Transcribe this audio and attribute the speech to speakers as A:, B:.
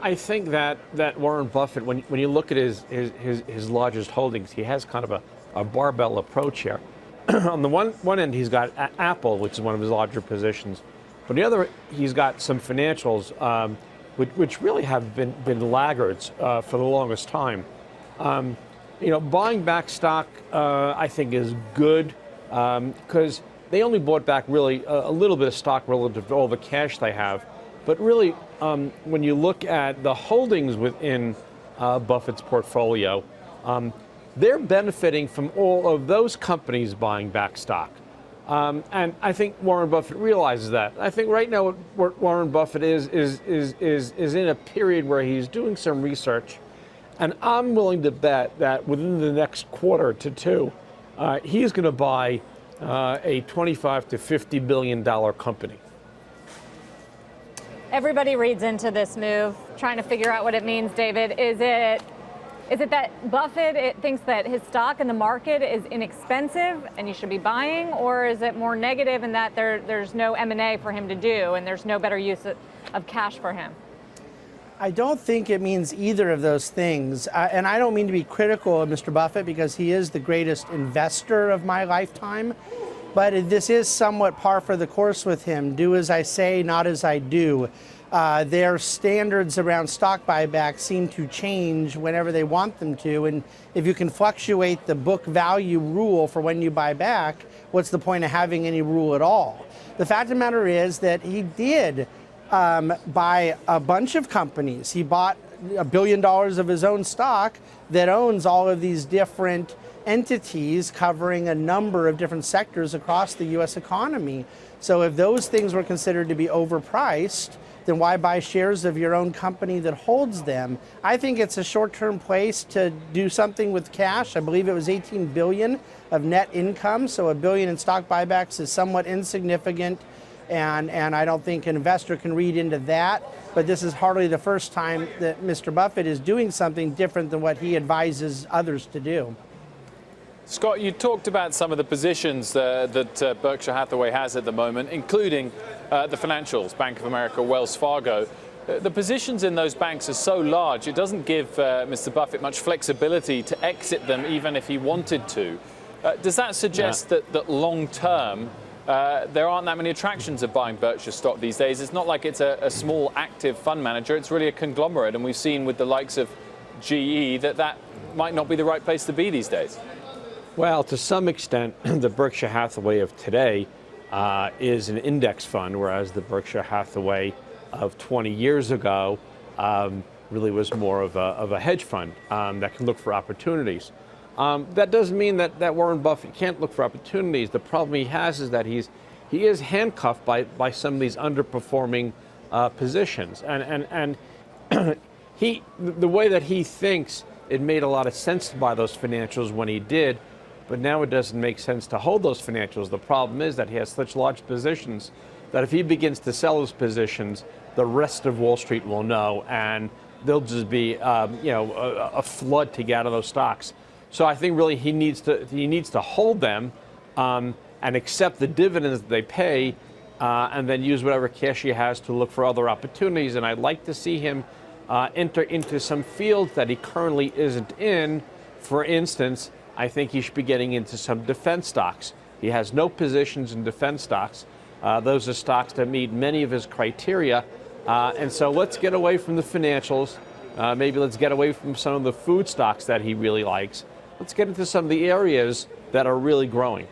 A: I think that Warren Buffett, when you look at his largest holdings, he has kind of a barbell approach here. On the one end, he's got Apple, which is one of his larger positions. On the other, he's got some financials, which really have been laggards for the longest time. Buying back stock, I think, is good because they only bought back really a little bit of stock relative to all the cash they have. But really, when you look at the holdings within Buffett's portfolio, they're benefiting from all of those companies buying back stock. And I think Warren Buffett realizes that. I think right now what Warren Buffett is in a period where he's doing some research. And I'm willing to bet that within the next quarter to two, he's going to buy a $25 to $50 billion company.
B: Everybody reads into this move, trying to figure out what it means, David. Is it that Buffett thinks that his stock in the market is inexpensive and you should be buying, or is it more negative in that there's no M&A for him to do and there's no better use of cash for him?
C: I don't think it means either of those things. And I don't mean to be critical of Mr. Buffett because he is the greatest investor of my lifetime. But this is somewhat par for the course with him. Do as I say, not as I do. Their standards around stock buyback seem to change whenever they want them to. And if you can fluctuate the book value rule for when you buy back, what's the point of having any rule at all? The fact of the matter is that he did buy a bunch of companies. He bought $1 billion of his own stock that owns all of these different entities covering a number of different sectors across the U.S. economy. So if those things were considered to be overpriced, then why buy shares of your own company that holds them? I think it's a short-term place to do something with cash. I believe it was $18 billion of net income, so $1 billion in stock buybacks is somewhat insignificant, and I don't think an investor can read into that. But this is hardly the first time that Mr. Buffett is doing something different than what he advises others to do.
D: Scott, you talked about some of the positions that Berkshire Hathaway has at the moment, including the financials, Bank of America, Wells Fargo. The positions in those banks are so large, it doesn't give Mr. Buffett much flexibility to exit them even if he wanted to. Does that suggest that long term, there aren't that many attractions of buying Berkshire stock these days? It's not like it's a small active fund manager, it's really a conglomerate, and we've seen with the likes of GE that might not be the right place to be these days.
A: Well, to some extent, the Berkshire Hathaway of today is an index fund, whereas the Berkshire Hathaway of 20 years ago really was more of a hedge fund that can look for opportunities. That doesn't mean that Warren Buffett can't look for opportunities. The problem he has is that he is handcuffed by some of these underperforming positions, and the way that he thinks, it made a lot of sense to buy those financials when he did. But now it doesn't make sense to hold those financials. The problem is that he has such large positions that if he begins to sell those positions, the rest of Wall Street will know, and there'll just be a flood to get out of those stocks. So I think really he needs to hold them and accept the dividends that they pay, and then use whatever cash he has to look for other opportunities. And I'd like to see him enter into some fields that he currently isn't in. For instance, I think he should be getting into some defense stocks. He has no positions in defense stocks. Those are stocks that meet many of his criteria. And so let's get away from the financials. Maybe let's get away from some of the food stocks that he really likes. Let's get into some of the areas that are really growing.